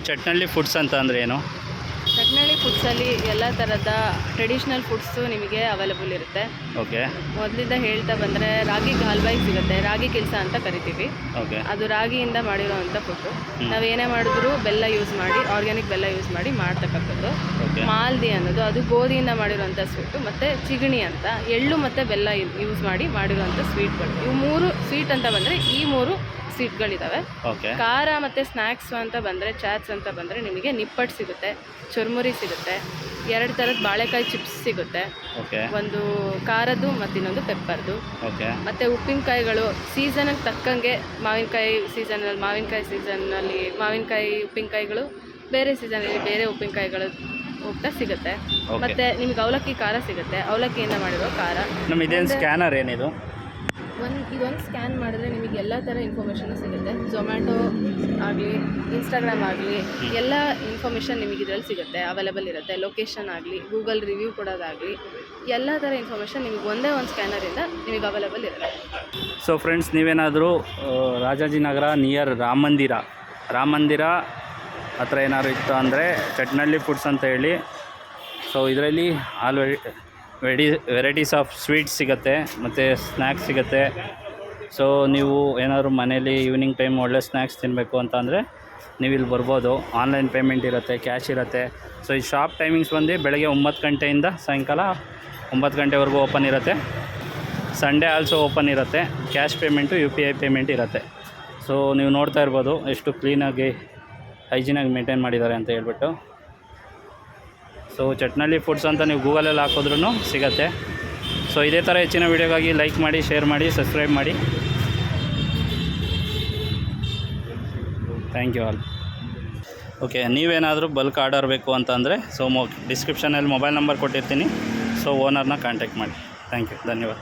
Chatnalli foods ಅಂತ ಅಂದರೆ ಏನು? ಚಟ್ನಳ್ಳಿ ಫುಡ್ಸಲ್ಲಿ ಎಲ್ಲ ಥರದ ಟ್ರೆಡಿಷ್ನಲ್ ಫುಡ್ಸು ನಿಮಗೆ ಅವೈಲಬಲ್ ಇರುತ್ತೆ. ಓಕೆ ಮೊದಲಿಂದ ಹೇಳ್ತಾ ಬಂದರೆ ರಾಗಿ ಹಲ್ವಾಯಿ ಸಿಗುತ್ತೆ, ರಾಗಿ ಕೆಲಸ ಅಂತ ಕರಿತೀವಿ. ಓಕೆ ಅದು ರಾಗಿಯಿಂದ ಮಾಡಿರೋವಂಥ ಫುಡ್ಡು. ನಾವೇನೇ ಮಾಡಿದ್ರು ಬೆಲ್ಲ ಯೂಸ್ ಮಾಡಿ, ಆರ್ಗ್ಯಾನಿಕ್ ಬೆಲ್ಲ ಯೂಸ್ ಮಾಡಿ ಮಾಡ್ತಕ್ಕಂಥದ್ದು. ಮಾಲ್ದಿ ಅನ್ನೋದು ಅದು ಗೋಧಿಯಿಂದ ಮಾಡಿರೋವಂಥ ಸ್ವೀಟು, ಮತ್ತು ಚಿಗಣಿ ಅಂತ ಎಳ್ಳು ಮತ್ತು ಬೆಲ್ಲ ಯೂಸ್ ಮಾಡಿ ಮಾಡಿರೋವಂಥ ಸ್ವೀಟ್ಗಳು. ಇವು 3 ಸ್ವೀಟ್ ಅಂತ ಬಂದರೆ ಈ 3 ಸ್ವೀಟ್ಗಳಿದ್ದಾವೆ. ಓಕೆ ಖಾರ ಮತ್ತು ಸ್ನ್ಯಾಕ್ಸು ಅಂತ ಬಂದರೆ, ಚಾಟ್ಸ್ ಅಂತ ಬಂದರೆ ನಿಮಗೆ ನಿಪ್ಪಟ್ಟು ಸಿಗುತ್ತೆ, ಚುರ್ಮುರಿ ಸಿಗುತ್ತೆ, 2 ಥರದ ಬಾಳೆಕಾಯಿ ಚಿಪ್ಸ್ ಸಿಗುತ್ತೆ. ಓಕೆ ಒಂದು ಖಾರದ್ದು ಮತ್ತು ಇನ್ನೊಂದು ಪೆಪ್ಪರ್ದು. ಓಕೆ ಮತ್ತು ಉಪ್ಪಿನಕಾಯಿಗಳು ಸೀಸನ್ಗೆ ತಕ್ಕಂಗೆ, ಮಾವಿನಕಾಯಿ ಸೀಸನ್ನಲ್ಲಿ ಮಾವಿನಕಾಯಿ ಉಪ್ಪಿನಕಾಯಿಗಳು, ಬೇರೆ ಸೀಸನಲ್ಲಿ ಬೇರೆ ಉಪ್ಪಿನಕಾಯಿಗಳು ಹೋಗ್ತಾ ಸಿಗುತ್ತೆ. ಮತ್ತು ನಿಮಗೆ ಅವಲಕ್ಕಿ ಖಾರ ಸಿಗುತ್ತೆ, ಅವಲಕ್ಕಿಯಿಂದ ಮಾಡಿರೋ ಖಾರ. ನಮ್ಮ ಇದೇನು ಸ್ಕ್ಯಾನರ್ ಏನಿದು? ಇದೊಂದು ಸ್ಕ್ಯಾನ್ ಮಾಡಿದ್ರೆ ನಿಮಗೆ ಎಲ್ಲ ಥರ ಇನ್ಫಾರ್ಮೇಷನ್ ಸಿಗುತ್ತೆ. ಝೊಮ್ಯಾಟೊ ಆಗಲಿ, ಇನ್ಸ್ಟಾಗ್ರಾಮ್ ಆಗಲಿ, ಎಲ್ಲ ಇನ್ಫಾರ್ಮೇಷನ್ ನಿಮಗೆ ಇದರಲ್ಲಿ ಸಿಗುತ್ತೆ, ಅವೈಲೇಬಲ್ ಇರುತ್ತೆ. ಲೊಕೇಶನ್ ಆಗಲಿ, ಗೂಗಲ್ ರಿವ್ಯೂ ಕೊಡೋದಾಗಲಿ, ಎಲ್ಲ ಥರ ಇನ್ಫಾರ್ಮೇಷನ್ ನಿಮಗೆ ಒಂದೇ ಒಂದು ಸ್ಕ್ಯಾನರಿಂದ ನಿಮಗೆ ಅವೈಲೇಬಲ್ ಇರುತ್ತೆ. ಸೊ ಫ್ರೆಂಡ್ಸ್, ನೀವೇನಾದರೂ ರಾಜಾಜಿನಗರ ನಿಯರ್ ರಾಮ ಮಂದಿರ ಹತ್ರ ಏನಾದ್ರು ಇತ್ತು ಅಂದರೆ ಚಟ್ನಳ್ಳಿ ಫುಡ್ಸ್ ಅಂತ ಹೇಳಿ. ಸೊ ಇದರಲ್ಲಿ ವೆರೈಟೀಸ್ ಆಫ್ ಸ್ವೀಟ್ಸ್ ಸಿಗುತ್ತೆ ಮತ್ತು ಸ್ನ್ಯಾಕ್ಸ್ ಸಿಗುತ್ತೆ. ಸೊ ನೀವು ಏನಾದರೂ ಮನೇಲಿ ಈವ್ನಿಂಗ್ ಟೈಮ್ ಒಳ್ಳೆ ಸ್ನ್ಯಾಕ್ಸ್ ತಿನ್ನಬೇಕು ಅಂತ ಅಂದರೆ ನೀವು ಇಲ್ಲಿ ಬರ್ಬೋದು. ಆನ್ಲೈನ್ ಪೇಮೆಂಟ್ ಇರುತ್ತೆ, ಕ್ಯಾಶ್ ಇರುತ್ತೆ. ಸೊ ಈ ಶಾಪ್ ಟೈಮಿಂಗ್ಸ್ ಬಂದು ಬೆಳಗ್ಗೆ 9 ಗಂಟೆಯಿಂದ ಸಾಯಂಕಾಲ 9 ಗಂಟೆವರೆಗೂ ಓಪನ್ ಇರುತ್ತೆ. ಸಂಡೇ ಆಲ್ಸೋ ಓಪನ್ ಇರುತ್ತೆ. ಕ್ಯಾಶ್ ಪೇಮೆಂಟು UPI ಪೇಮೆಂಟ್ ಇರುತ್ತೆ. ಸೊ ನೀವು ನೋಡ್ತಾ ಇರ್ಬೋದು ಎಷ್ಟು ಕ್ಲೀನಾಗಿ ಹೈಜೀನಾಗಿ ಮೇಂಟೈನ್ ಮಾಡಿದ್ದಾರೆ ಅಂತ ಹೇಳ್ಬಿಟ್ಟು. ಸೊ ಚಟ್ನಳ್ಳಿ ಫುಡ್ಸ್ ಅಂತ ನೀವು ಗೂಗಲಲ್ಲಿ ಹಾಕಿದ್ರೂ ಸಿಗುತ್ತೆ. ಸೊ ಇದೇ ಥರ ಹೆಚ್ಚಿನ ವೀಡಿಯೋಗಾಗಿ ಲೈಕ್ ಮಾಡಿ, ಶೇರ್ ಮಾಡಿ, ಸಬ್ಸ್ಕ್ರೈಬ್ ಮಾಡಿ. Thank you all. ಓಕೆ, ನೀವೇನಾದರೂ ಬಲ್ಕ್ ಆರ್ಡರ್ ಬೇಕು ಅಂತಂದರೆ ಡಿಸ್ಕ್ರಿಪ್ಷನಲ್ಲಿ ಮೊಬೈಲ್ ನಂಬರ್ ಕೊಟ್ಟಿರ್ತೀನಿ. ಸೊ ಓನರ್ನ ಕಾಂಟ್ಯಾಕ್ಟ್ ಮಾಡಿ. ಥ್ಯಾಂಕ್ ಯು, ಧನ್ಯವಾದ.